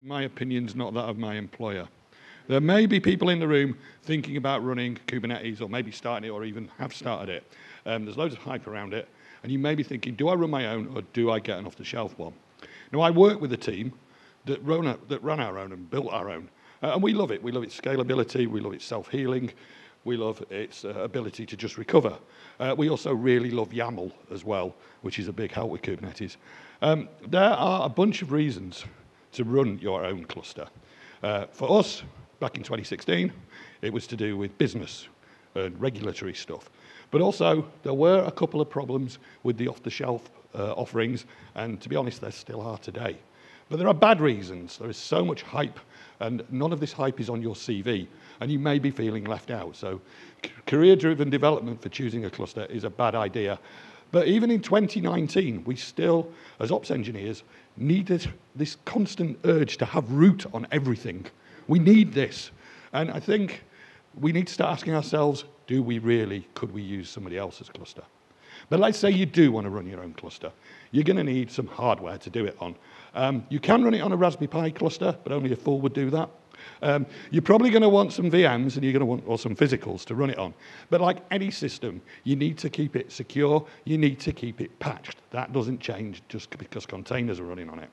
My opinion's not that of my employer. There may be people in the room thinking about running Kubernetes or maybe starting it or even have started it. There's loads of hype around it. And you may be thinking, do I run my own or do I get an off-the-shelf one? Now, I work with a team that run our own and built our own. And we love it. We love its scalability. We love its self-healing. We love its ability to just recover. We also really love YAML as well, which is a big help with Kubernetes. There are a bunch of reasons to run your own cluster. For us, back in 2016, it was to do with business and regulatory stuff. But also, there were a couple of problems with the off-the-shelf offerings, and to be honest, there still are today. But there are bad reasons. There is so much hype, and none of this hype is on your CV, and you may be feeling left out. So career-driven development for choosing a cluster is a bad idea. But even in 2019, we still, as ops engineers, needed this constant urge to have root on everything. We need this. And I think we need to start asking ourselves, do we really, could we use somebody else's cluster? But let's say you do want to run your own cluster. You're going to need some hardware to do it on. You can run it on a Raspberry Pi cluster, but only a fool would do that. You're probably going to want some VMs and you're going to want or some physicals to run it on. But like any system, you need to keep it secure. You need to keep it patched. That doesn't change just because containers are running on it.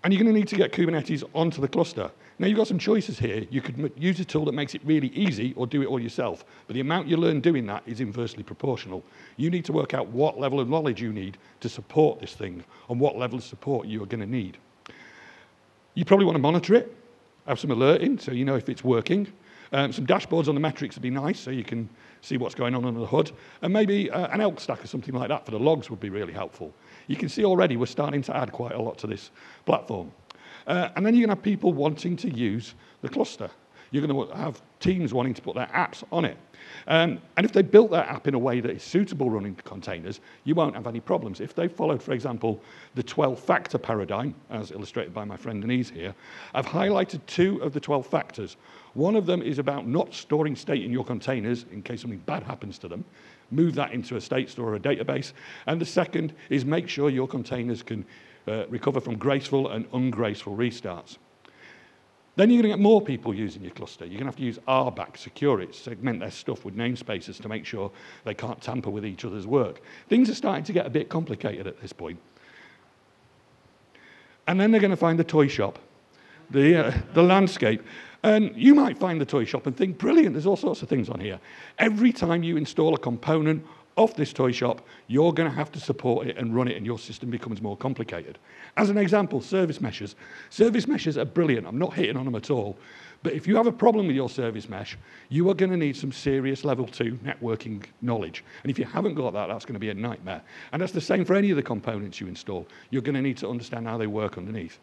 And you're going to need to get Kubernetes onto the cluster. Now, you've got some choices here. You could use a tool that makes it really easy or do it all yourself. But the amount you learn doing that is inversely proportional. You need to work out what level of knowledge you need to support this thing and what level of support you are going to need. You probably want to monitor it, have some alerting so you know if it's working. Some dashboards on the metrics would be nice so you can see what's going on under the hood. And maybe an elk stack or something like that for the logs would be really helpful. You can see already we're starting to add quite a lot to this platform. And then you're going to have people wanting to use the cluster. You're going to have teams wanting to put their apps on it. And if they built their app in a way that is suitable running containers, you won't have any problems. If they followed, for example, the 12-factor paradigm, as illustrated by my friend Denise here, I've highlighted 2 of the 12 factors. One of them is about not storing state in your containers in case something bad happens to them. Move that into a state store or a database. And the second is make sure your containers can recover from graceful and ungraceful restarts. Then you're going to get more people using your cluster. You're going to have to use RBAC, secure it, segment their stuff with namespaces to make sure they can't tamper with each other's work. Things are starting to get a bit complicated at this point. And then they're going to find the toy shop, the landscape. And you might find the toy shop and think, brilliant, there's all sorts of things on here. Every time you install a component off this toy shop, you're going to have to support it and run it, and your system becomes more complicated. As an example, service meshes. Service meshes are brilliant. I'm not hitting on them at all. But if you have a problem with your service mesh, you are going to need some serious level 2 networking knowledge. And if you haven't got that, that's going to be a nightmare. And that's the same for any of the components you install. You're going to need to understand how they work underneath.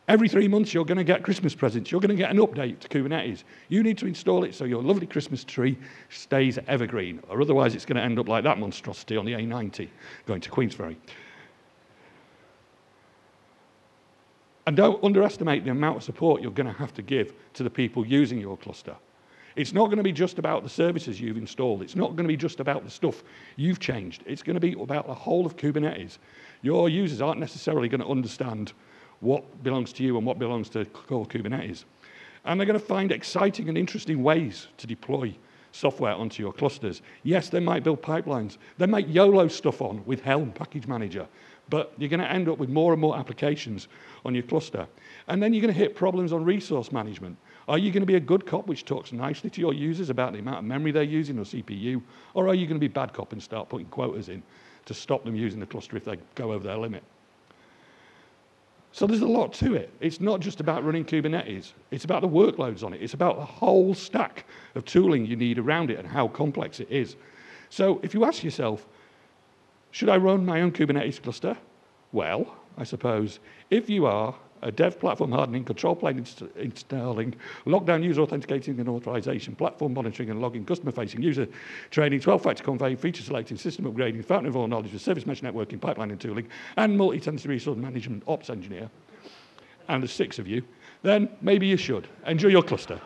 Every 3 months, you're going to get Christmas presents. You're going to get an update to Kubernetes. You need to install it so your lovely Christmas tree stays evergreen, or otherwise it's going to end up like that monstrosity on the A90 going to Queensferry. And don't underestimate the amount of support you're going to have to give to the people using your cluster. It's not going to be just about the services you've installed. It's not going to be just about the stuff you've changed. It's going to be about the whole of Kubernetes. Your users aren't necessarily going to understand what belongs to you and what belongs to core Kubernetes. And they're going to find exciting and interesting ways to deploy software onto your clusters. Yes, they might build pipelines. They might YOLO stuff on with Helm Package Manager, but you're going to end up with more and more applications on your cluster. And then you're going to hit problems on resource management. Are you going to be a good cop which talks nicely to your users about the amount of memory they're using or CPU, or are you going to be bad cop and start putting quotas in to stop them using the cluster if they go over their limit? So there's a lot to it. It's not just about running Kubernetes. It's about the workloads on it. It's about the whole stack of tooling you need around it and how complex it is. So if you ask yourself, should I run my own Kubernetes cluster? Well, I suppose if you are a dev platform hardening, control plane installing, lockdown user authenticating and authorization, platform monitoring and logging, customer-facing, user training, 12-factor conveying, feature selecting, system upgrading, fountain of all knowledge with service mesh networking, pipeline and tooling, and multi-tenancy resource management ops engineer, and there's 6 of you, then maybe you should. Enjoy your cluster.